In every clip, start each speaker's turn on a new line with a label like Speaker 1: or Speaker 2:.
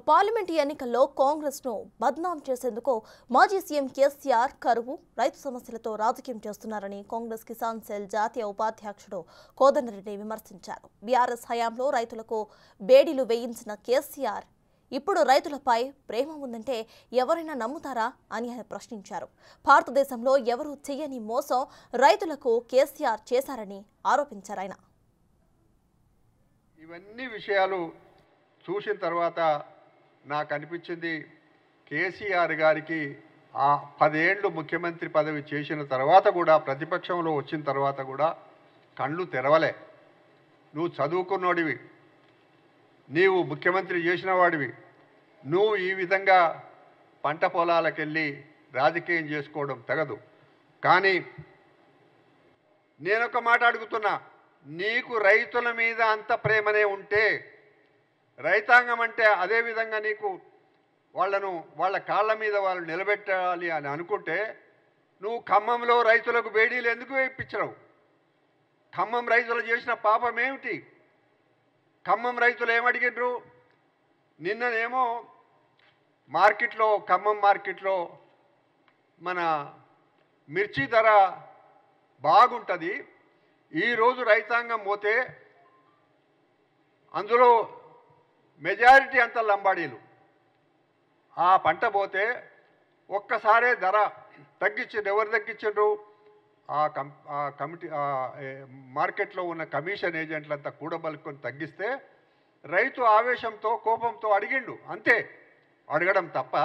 Speaker 1: Parliament ఎన్నికల్లో కాంగ్రెస్ ను బద్నాం చేసేందుకు మాజీ సీఎం కేసీఆర్ కరువు రైతు సమస్యలతో రాజకీయం చేస్తున్నారని కాంగ్రెస్ కిసాన్ సెల్ జాతీయ ఉపాధ్యక్షుడు కోదండరెడ్డి విమర్శించారు. బీఆర్ఎస్ హయాంలో రైతులకు బేడీలు వేయించిన కేసీఆర్ ఇప్పుడు రైతులపై ప్రేమ ఉందంటే ఎవరైనా నమ్ముతారా అని ఆయన ప్రశ్నించారు. భారతదేశంలో ఎవరూ చేయని మోసం రైతులకు కేసీఆర్ చేశారని ఆరోపించారు. ఆయన
Speaker 2: ఇవన్నీ విషయాలు చూసిన తర్వాత నాకు అనిపించింది కేసీఆర్ గారికి ఆ 10 ఏళ్ళు ముఖ్యమంత్రి పదవి చేసిన తర్వాత కూడా ప్రతిపక్షంలో వచ్చిన తర్వాత కూడా కళ్ళు తెరవలే. నువ్వు చదువుకున్నోడివి, నీవు ముఖ్యమంత్రి చేసిన వాడివి, నువ్వు ఈ విధంగా పంట పొలాలకెళ్ళి రాజకీయం చేసుకోవడం తగదు. కానీ నేనొక మాట అడుగుతున్నా, నీకు రైతుల మీద అంత ప్రేమనే ఉంటే, రైతాంగం అంటే అదేవిధంగా నీకు వాళ్ళ కాళ్ళ మీద వాళ్ళు నిలబెట్టాలి అని అనుకుంటే నువ్వు ఖమ్మంలో రైతులకు బేడీలు ఎందుకు వేయించవు? ఖమ్మం రైతులు చేసిన పాపం ఏమిటి? ఖమ్మం రైతులు ఏమడిగినరు? నిన్ననేమో మార్కెట్లో, ఖమ్మం మార్కెట్లో మన మిర్చి ధర బాగుంటుంది, ఈరోజు రైతాంగం పోతే అందులో మెజారిటీ అంతా లంబాడీలు. ఆ పంట పోతే ఒక్కసారే ధర తగ్గించిండ్రు. ఎవరు తగ్గించిండ్రు? ఆ కమిటీ మార్కెట్లో ఉన్న కమిషన్ ఏజెంట్లంతా కూడబలుకొని తగ్గిస్తే రైతు ఆవేశంతో కోపంతో అడిగిండు. అంతే, అడగడం తప్ప,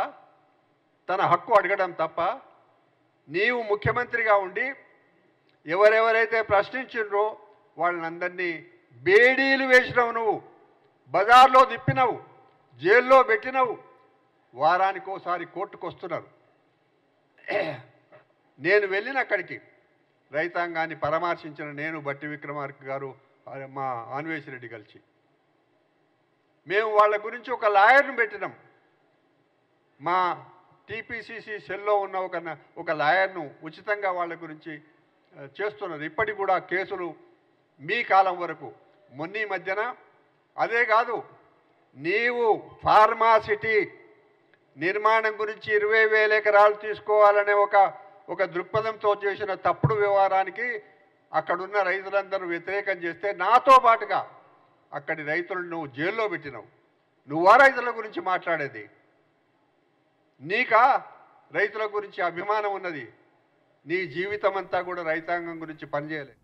Speaker 2: తన హక్కు అడగడం తప్ప. నీవు ముఖ్యమంత్రిగా ఉండి ఎవరెవరైతే ప్రశ్నించిండ్రో వాళ్ళందరినీ బేడీలు వేసినావు, నువ్వు బజార్లో తిప్పినవు, జైల్లో పెట్టినవు, వారానికోసారి కోర్టుకు వస్తున్నారు. నేను వెళ్ళిన అక్కడికి రైతాంగాన్ని పరామర్శించిన నేను, బట్టి విక్రమార్క గారు, మా ఆన్వేషిరెడ్డి కలిసి మేము వాళ్ళ గురించి ఒక లాయర్ను పెట్టినాం. మా టీపీసీసీ సెల్లో ఉన్న ఒక లాయర్ను ఉచితంగా వాళ్ళ గురించి చేస్తున్నారు. ఇప్పటికి కూడా కేసులు మీ కాలం వరకు. మొన్న మధ్యన అదే కాదు, నీవు ఫార్మాసిటీ నిర్మాణం గురించి 20,000 ఎకరాలు తీసుకోవాలనే ఒక దృక్పథంతో చేసిన తప్పుడు వ్యవహారానికి అక్కడున్న రైతులందరూ వ్యతిరేకం చేస్తే నాతో పాటుగా అక్కడి రైతులను నువ్వు జైల్లో పెట్టినావు. నువ్వా రైతుల గురించి మాట్లాడేది? నీకా రైతుల గురించి అభిమానం ఉన్నది? నీ జీవితం అంతా కూడా రైతాంగం గురించి పనిచేయలే.